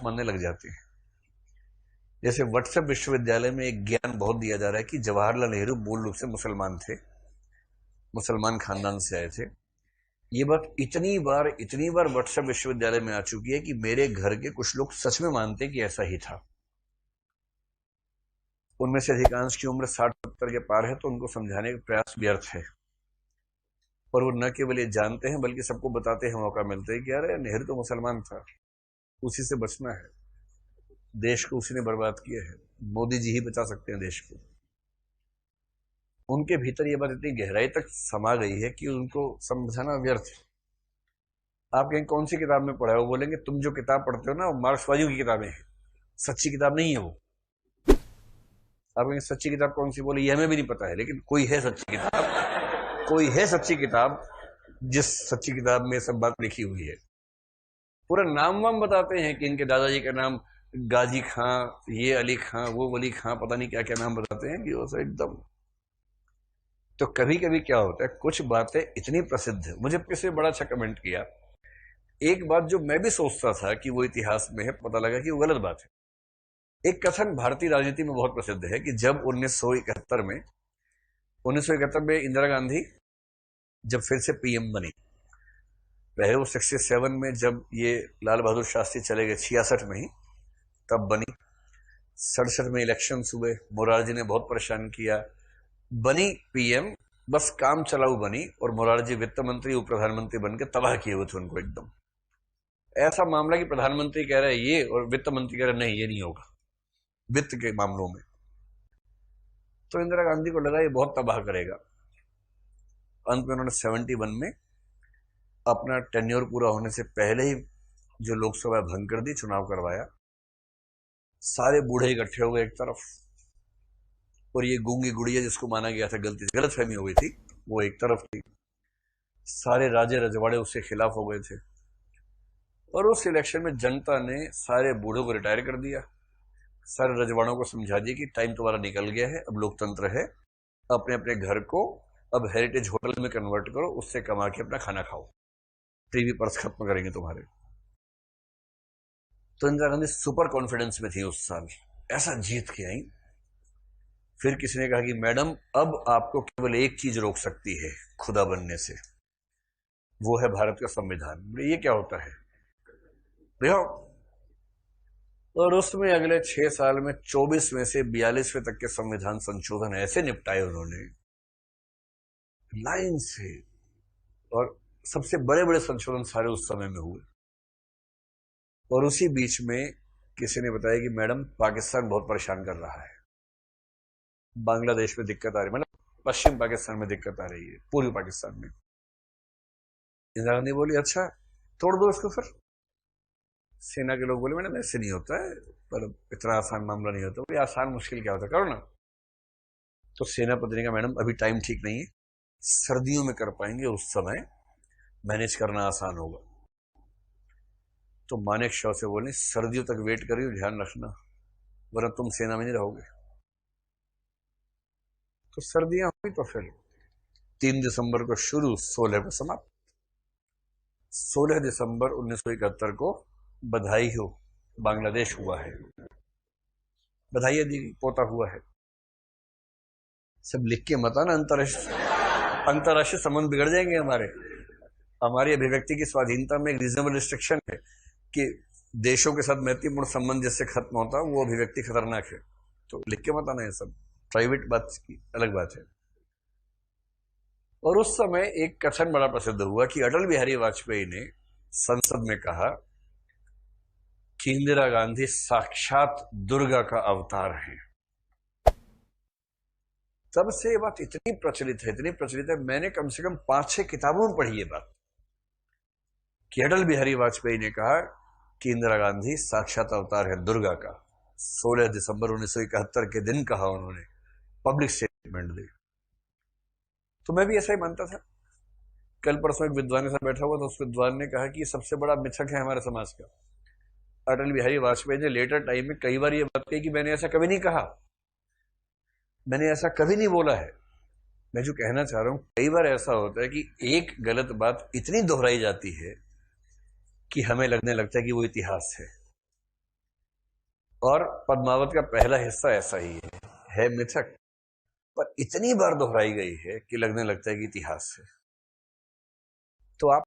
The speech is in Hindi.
मानने लग जाते हैं। जैसे व्हाट्सएप विश्वविद्यालय में एक ज्ञान बहुत दिया जा रहा है कि जवाहरलाल नेहरू मूल रूप से मुसलमान थे, मुसलमान खानदान से आए थे। ये बात इतनी बार व्हाट्सएप विश्वविद्यालय में आ चुकी है कि मेरे घर के कुछ लोग सच में मानते हैं कि ऐसा ही था। उनमें से अधिकांश की उम्र 60-70 के पार है, तो उनको समझाने का प्रयास व्यर्थ है। और वो न केवल ये जानते हैं बल्कि सबको बताते हैं, मौका मिलता है कि अरे नेहरू तो मुसलमान था, उसी से बचना है, देश को उसी ने बर्बाद किया है, मोदी जी ही बचा सकते हैं देश को। उनके भीतर ये बात इतनी गहराई तक समा गई है कि उनको समझाना व्यर्थ है। आप कहीं कौन सी किताब में पढ़ा है, वो बोलेंगे तुम जो किताब पढ़ते हो ना वो मार्क्सवादियों की किताबें हैं, सच्ची किताब नहीं है वो। आप कहेंगे सच्ची किताब कौन सी, बोले ये हमें भी नहीं पता है, लेकिन कोई है सच्ची किताब, कोई है सच्ची किताब जिस सच्ची किताब में सब बात लिखी हुई है। पूरा नाम वाम बताते हैं कि इनके दादाजी का नाम गाजी खां, ये अली खां, वो वली खां, पता नहीं क्या क्या नाम बताते हैं कि वो सब एकदम। तो कभी कभी क्या होता है, कुछ बातें इतनी प्रसिद्ध है। मुझे किसी ने बड़ा अच्छा कमेंट किया, एक बात जो मैं भी सोचता था कि वो इतिहास में है, पता लगा कि वो गलत बात है। एक कथन भारतीय राजनीति में बहुत प्रसिद्ध है कि जब 1971 में इंदिरा गांधी जब फिर से पीएम बनी, पहले वो 67 में जब ये लाल बहादुर शास्त्री चले गए, 66 में ही तब बनी। 67 में इलेक्शंस हुए, मोरारजी ने बहुत परेशान किया, बनी पीएम, बस काम चलाऊ बनी, और मोरारजी वित्त मंत्री उप प्रधानमंत्री बन के तबाह किए हुए थे उनको एकदम। ऐसा मामला कि प्रधानमंत्री कह रहे हैं ये और वित्त मंत्री कह रहे नहीं ये नहीं होगा वित्त के मामलों में। तो इंदिरा गांधी को लगा ये बहुत तबाह करेगा। अंत में उन्होंने 71 में अपना टेन्योर पूरा होने से पहले ही जो लोकसभा भंग कर दी, चुनाव करवाया। सारे बूढ़े इकट्ठे हो गए एक तरफ, और ये गूंगी गुड़िया जिसको माना गया था, गलती से गलतफहमी हो गई थी, वो एक तरफ थी। सारे राजे रजवाड़े उसके खिलाफ हो गए थे, और उस इलेक्शन में जनता ने सारे बूढ़ों को रिटायर कर दिया। सारे रजवाड़ों को समझा दिया कि टाइम तुम्हारा निकल गया है, अब लोकतंत्र है, अपने अपने घर को अब हेरिटेज होटल में कन्वर्ट करो, उससे कमा के अपना खाना खाओ, टीवी पर्स खत्म करेंगे तुम्हारे। तो इंदिरा गांधी सुपर कॉन्फिडेंस में थी उस साल, ऐसा जीत के आई। फिर किसी ने कहा कि मैडम अब आपको केवल एक चीज रोक सकती है खुदा बनने से, वो है भारत का संविधान। ये क्या होता है देखो। और उसमें अगले 6 साल में 24 में से 42वें तक के संविधान संशोधन ऐसे निपटाए उन्होंने लाइन से, और सबसे बड़े बड़े संशोधन सारे उस समय में हुए। और उसी बीच में किसी ने बताया कि मैडम पाकिस्तान बहुत परेशान कर रहा है, बांग्लादेश में दिक्कत आ रही है, मतलब पश्चिम पाकिस्तान में दिक्कत आ रही है, पूर्वी पाकिस्तान में। इंदिरा गांधी बोली अच्छा तोड़ दो इसको। फिर सेना के लोग बोले मैडम ऐसे नहीं होता है, पर इतना आसान मामला नहीं होता। बोले आसान मुश्किल क्या होता है, करो ना। तो सेनापति ने कहा मैडम अभी टाइम ठीक नहीं है, सर्दियों में कर पाएंगे, उस समय मैनेज करना आसान होगा। तो मानेक शॉ से बोले सर्दियों तक वेट करियो, ध्यान रखना, वरना तुम सेना में नहीं रहोगे। तो सर्दियां हुई, तो फिर 3 दिसंबर को शुरू, 16 को समाप्त। 16 दिसंबर 1971 को बधाई हो, बांग्लादेश हुआ है, बधाई दी, पोता हुआ है। सब लिख के मत आना, अंतरराष्ट्रीय संबंध बिगड़ जाएंगे हमारी अभिव्यक्ति की स्वाधीनता में एक रीजनेबल रिस्ट्रिक्शन है कि देशों के साथ मैत्रीपूर्ण संबंध जिससे खत्म होता है वो अभिव्यक्ति खतरनाक है। तो लिख के मत आना, ये सब प्राइवेट बात की अलग बात है। और उस समय एक कथन बड़ा प्रसिद्ध हुआ कि अटल बिहारी वाजपेयी ने संसद में कहा कि इंदिरा गांधी साक्षात दुर्गा का अवतार है। तब से ये बात इतनी प्रचलित है, मैंने कम से कम 5-6 किताबों में पढ़ी ये बात कि अटल बिहारी वाजपेयी ने कहा कि इंदिरा गांधी साक्षात अवतार है दुर्गा का। 16 दिसंबर 1971 के दिन कहा उन्होंने, पब्लिक स्टेटमेंट दी। तो मैं भी ऐसा ही मानता था। कल परसों एक विद्वान के साथ बैठा हुआ, तो उस विद्वान ने कहा कि ये सबसे बड़ा मिथक है हमारे समाज का। अटल बिहारी वाजपेयी ने लेटर टाइम में कई बार ये बात कही कि मैंने ऐसा कभी नहीं कहा, मैंने ऐसा कभी नहीं बोला है। मैं जो कहना चाह रहा हूं, कई बार ऐसा होता है कि एक गलत बात इतनी दोहराई जाती है कि हमें लगने लगता है कि वो इतिहास है। और पद्मावत का पहला हिस्सा ऐसा ही है मिथक, पर इतनी बार दोहराई गई है कि लगने लगता है कि इतिहास है। तो आप